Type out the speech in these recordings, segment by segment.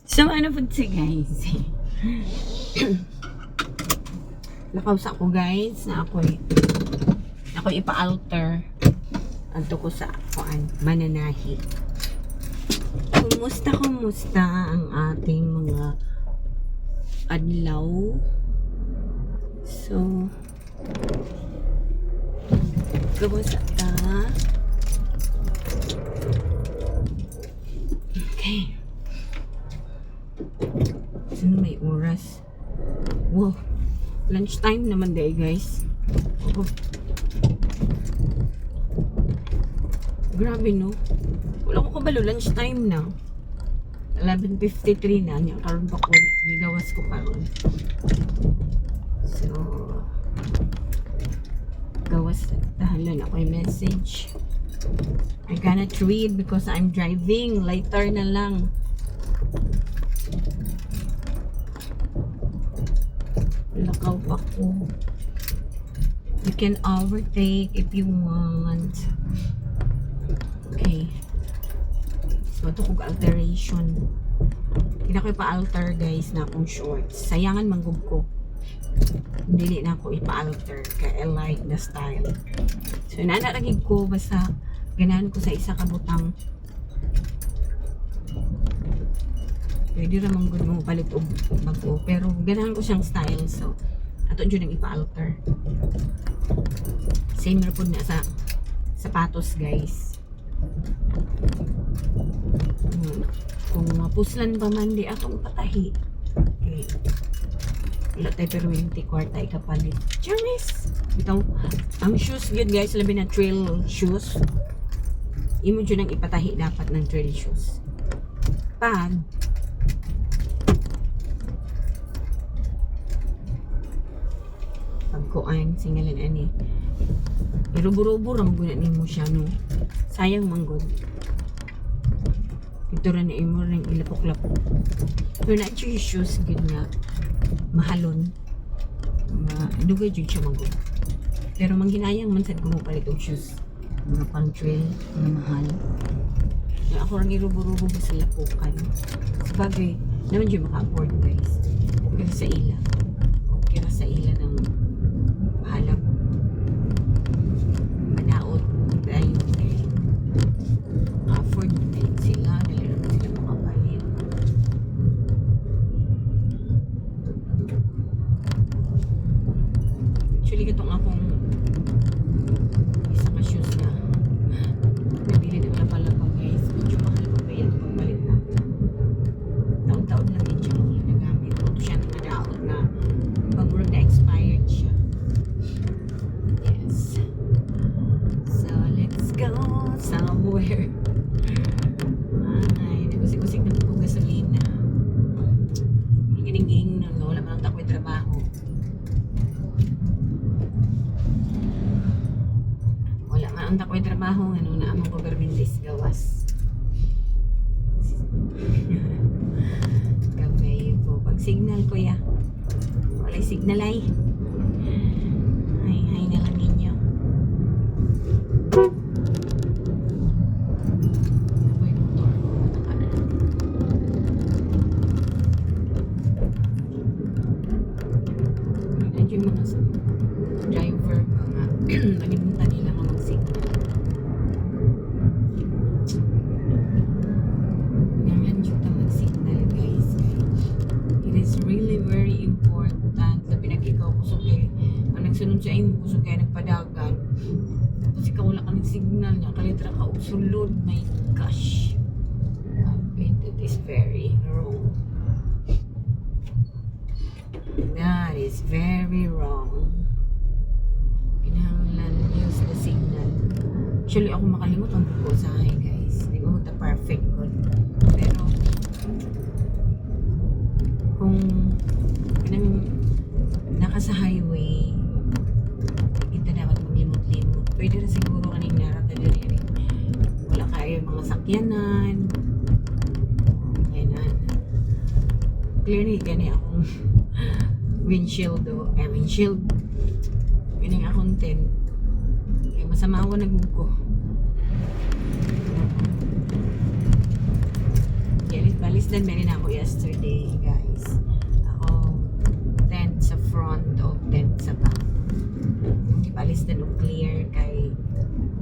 So, ano po siya guys? Nakausap ko guys na ako ipa-alter anto ko sa kuan mananahi. Kumusta ang ating mga adlaw? So, kamusta ta? Okay. Ano may oras? Wow. Lunchtime naman day guys. Oh. Grabe no. Wala ko kabalo. Lunchtime na. 11:53 na. Yung karoon pa ko. Nigawas ko pa ron. So, gawas. Dahalan ako yung message. I cannot read because I'm driving. Later na lang. Lakaw pa ko. You can overtake if you want. Okay. So, ito kong alteration. Hindi ko ipa-alter guys na akong shorts. Sayangan manggug ko. Hindi na ako ipa-alter. Kaya I like the style. So, nanaragig ko basta ganahan ko sa isa kabutang. Pwede ramang good mo palit o bago. Pero ganahan ko siyang style. So, ato dyan ang ipa-alter. Same na po na sa sapatos guys. Kung mapuslan pa man di atong patahi. Okay. Wala tayo pero 20 kwarta ikapalit. Jermis! Ito, ang shoes yun guys, labi na trail shoes. Imo dyan ang ipatahi dapat ng trail shoes. Pag pagkuan, singalan ani. Irubo-rubo ramang guna nimo siya no. Sayang manggod. Ito rin na imo rin ilapok-lapok. Pero na yung shoes good nga mahalon. Dugay jud siya manggod. Pero manghinayang man sad ko mo palit og shoes. Mga pang trail, mga mahal. Kaya ako rin irubo-rubo sa lapukan. Sabagay, naman dyan maka-afford guys. Okay sa ila. Okay sa ila ng halap. Manaot. Dahil okay. Afford din sila. Dahil naman sila makapalit. Actually, katong akong isa ka shoes na nabili na pala pa guys. Medyo mahal pa ba yan pagpalit na. Taon-taon lang din siya wala nagamit. Ito siya na nadaot na pag-road na expired siya. Yes. So, let's go somewhere. Ay, nagusik-usik na po gasolina. Gining-ging na wala man ang takoy trabaho. Wala man ang takoy trabaho ano na among government gawas. Kamay po pag signal ko ya. Walay signal ay. Hay na lang ninyo. Apoy motor ko mataka na. Medyo mga driver mga nagipunta nila nga mag-signal. Ganyan dyan ta mag-signal guys. It is really very important na pinag-ikaw kusog kayo. Ang nagsunod sa imo kusog kayo nagpadagan. Tapos ikaw wala ka ng signal niya. Kalitra ka usulod. My gosh. It is very wrong. That is very wrong. Pinahanglan use the signal. Actually ako makalimot ang buko sa akin guys. Hindi ko ta perfect good. Pero kung kanang naka sa highway kita dapat maglimot-limot. Pwede na siguro kaning narata diri wala kayo mga sakyanan. Yan. Clearly gani akong windshield do. Windshield. Yun ang akong tent. Kaya masama ako nagbuko. Kaya balik Palisdan meron ako yesterday, guys. Ako, tent sa front o tent sa back. Hindi palisdan o clear kay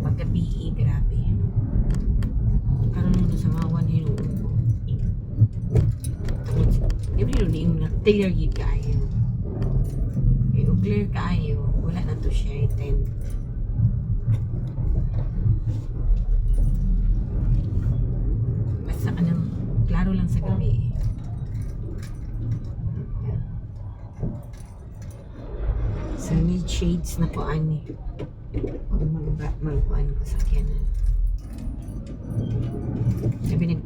paggabi, grabe. Karoon mo sa mga one hinuon ko. Di ba hinuon na clear yun kayo. Kung clear kayo, wala na to siya tent. Basta ka nang klaro lang sa gabi. So, need shades na po ani. Pag magkuhan ko sa kyanan. Sabi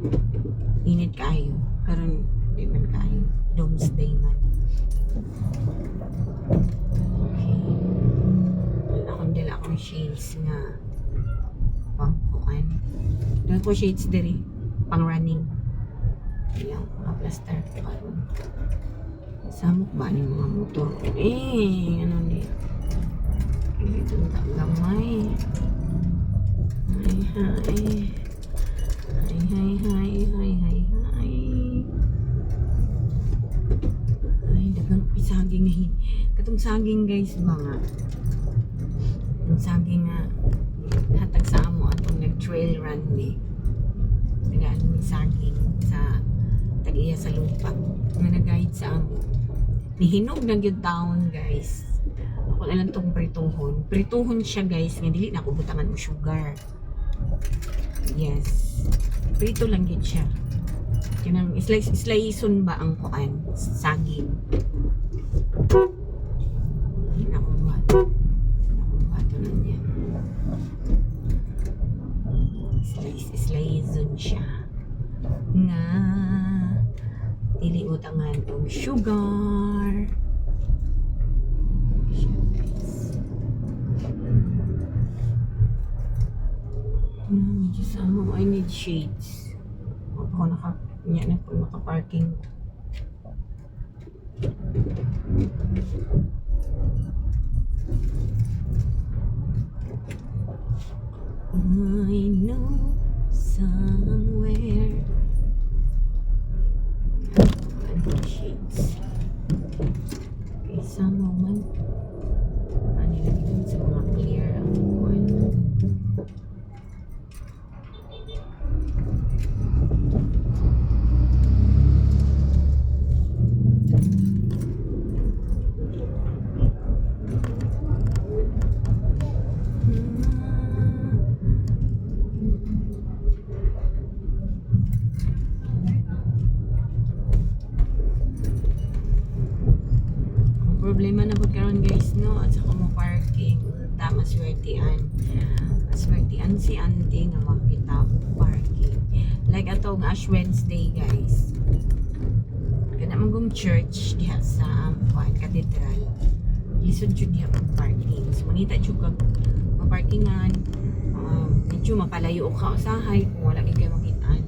init kayo. Karon di man kayo. Doomsday man. Okay. Dala akong shades nga pangkuhan. Dala ko shades diri. Pang running. Ayan, mga plaster. Samok ba ni mga motor? Ano ni? Ito na gamay. Ay, dagang pisaging ngayon. Katong saging guys ba nga? Ang saging nga hatag sa amo atong nag-trail run ni. Nagaan may saging sa tag-iya sa lupa. Nga nag-guide sa amo. Nihinog na gyud taon guys. Ako na lang tong prituhon. Prituhon siya guys, nga dili na ako butangan mo sugar. Yes. Prito lang gyud siya. Kanang sliceon ba ang kuan? Saging. Nakuha. Nakuha to lang yan. Sliceon siya. Nga dili utangan og sugar. Medyo sama. I need shades. Ako niya na po makaparking. I know somewhere. I need shades. Okay, some moment. Ano yun sa mga clear ang buwan. Problema na po karon guys no at sa mo parking tama swertian si auntie nga makita ko parking like atong Ash Wednesday guys kana mong church diha sa cathedral lisod jud diha ang parking so mangita jud kag maparkingan medyo mapalayo ka usahay kung wala kay makitaan.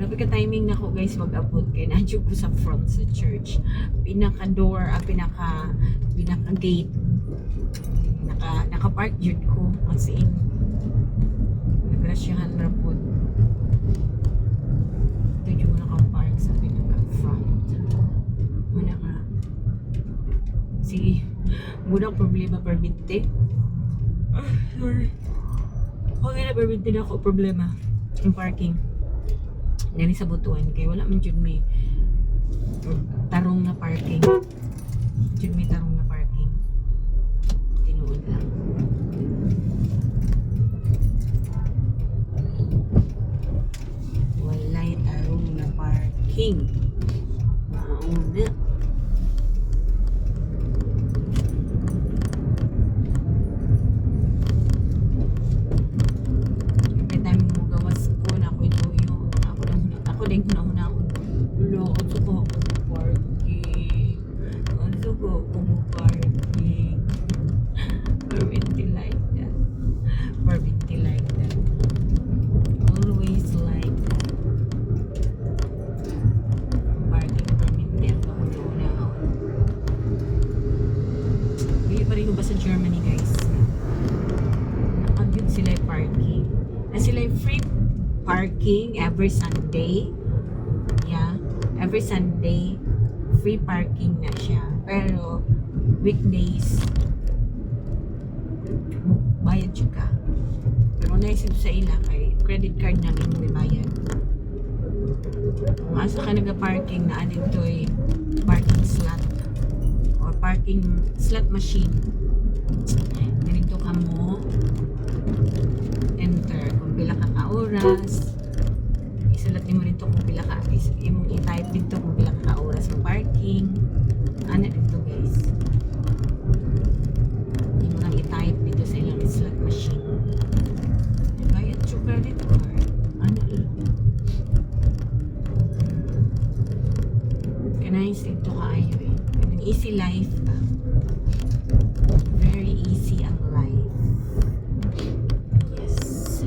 Grabe ka timing na ko guys mag-abot kay nandiyo ko sa front sa church. Pinaka door, pinaka gate. Naka-park jud ko as in. Nagrasyahan ra pod. Ito yung naka-park sa pinaka front. Muna ka. Sige. Muna problema permite. Sorry. Okay na permite na ako problema. Yung parking. Nani sa butuan kay wala man jud may tarong na parking. Jud may tarong na parking. Tinuod lang. Walay tarong na parking. Mauna. Sa Germany guys nakagyud sila parking na sila free parking every Sunday every Sunday free parking na siya. Pero weekdays bayad siya ka. Pero naisip sa ila kay credit card namin may bayad. Kung asa ka nag-parking na anin to'y parking slot or parking slot machine, ganito ka mo enter kung pila ka oras, isulat mo dito kung pila ka, imong i-type dito kung pila ka oras ng parking, ano dito guys, imo lang i-type dito sa ilang slot machine. Bayad yung credit card, ano lang. Kanayos dito kaayo eh. Kanang easy life ka. Very easy ang life. Yes.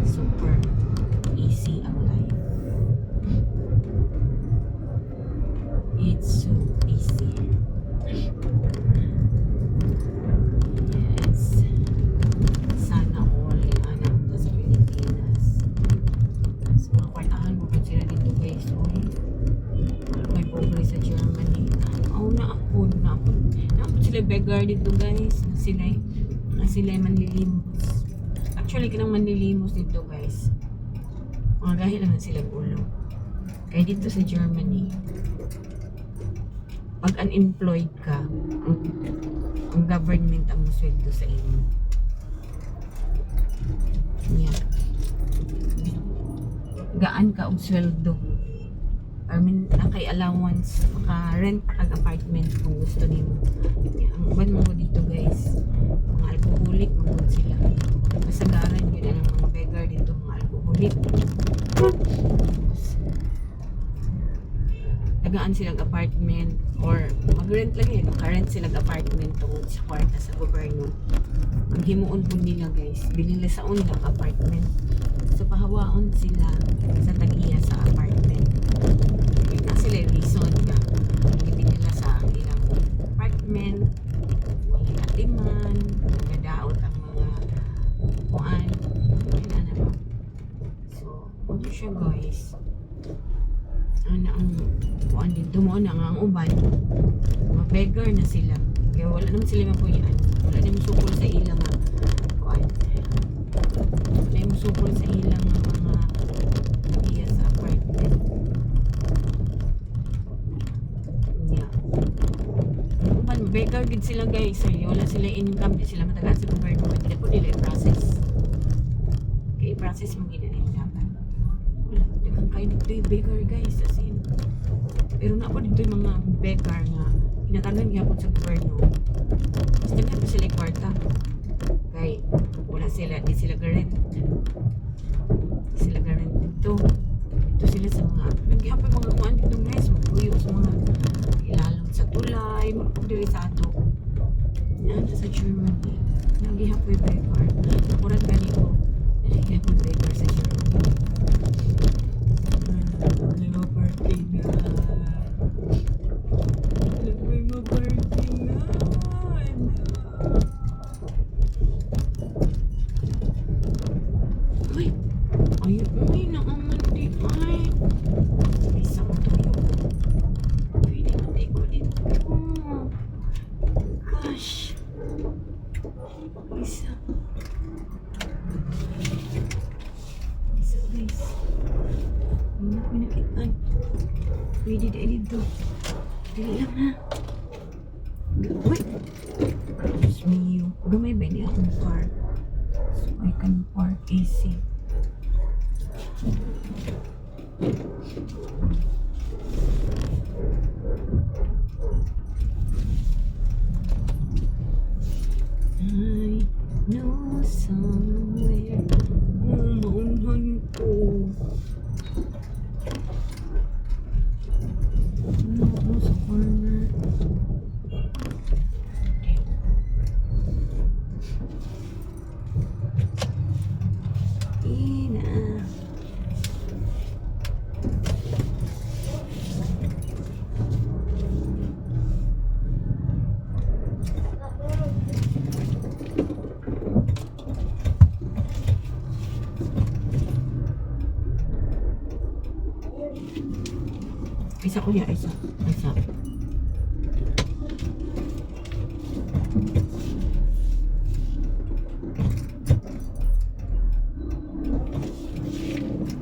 Super easy ang life. It's so easy. Yes. Sana all anak na sa Pilipinas. Sa mga kwartahan mo pa sila dito guys. May pobre sa Germany. Na ako sila beggar dito guys. Na sila manlilimos. Actually kanang manlilimos dito guys, mga gahi lang na sila ulo. Kaya dito sa Germany, pag unemployed ka, ang government ang musweldo sa inyo. Yeah. Gaan ka og sweldo. I mean, nakay allowance, maka-rent pa kag apartment kung gusto nimo. Ang uban mo dito guys, mga alcoholic, magod sila. Masagaran yun ang mga beggar dito, mga alcoholic. Tagaan silang apartment or mag-rent lang yun, maka-rent silang apartment tungod sa kwarta sa gobyerno. Ang himuon po nila guys, binili sa nilang apartment. So pahawaon sila sa tag-iya sa apartment. Na sila reason nga ibili nila sa ilang apartment, wala atiman, nagadaot ang mga kuan, ano ba. So ano siya guys, ano ang kuan dito mo na nga ang uban, mga beggar na sila. Kaya wala naman sila mapuyan, wala naman sukol sa ilang kuan, wala naman sukol sa ilang mga iya sa apartment. Yeah. Uban, beggar gid sila guys, so wala sila income, di sila matagaan sa gobyerno, hindi po nila i-process. Kaya i-process mo gina nila dapat. Wala, dagang kayo dito yung beggar guys, as in. Pero na po dito yung mga beggar na pinatagan gyapon sa gobyerno. Mas dagan pa sila yung kwarta. Kaya wala sila, di sila garant. Di sila garant dito. Dito sila sa mga, nagyapon mga kuan dito guys, magpuyo sa mga ilalong sa tulay, magpudiri sa ato. Yan, sa Germany. Nagyapon yung beggar. Nakurat ganito. Nagyapon yung beggar sa Germany. Hello, parking na. May ma-parking na. Uy! Uy, nakamandi. Ay! Isa ko tuyo. Pwede matay ko dito. Gosh! Isa. Isa guys. Hindi na pinakitaan. Pwede dahil dito. Dili lang ha. Wait! Diyos mio. Gamay ba niya akong car? So I can park easy. I know somewhere. Maunhan ko. Ano sa corner? Ina. Isa ko ya, isa. Isa.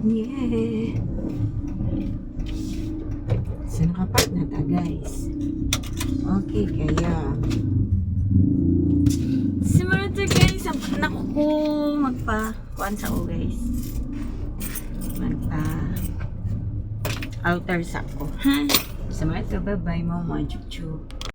Yeah. So, nakapark na ta, guys. Okay, kaya. Simula to, guys. Abot na ko magpa-kuan sa o, guys. Magpa-altar sa ko. Ha? Simula to, bye-bye, mama. Chuchu.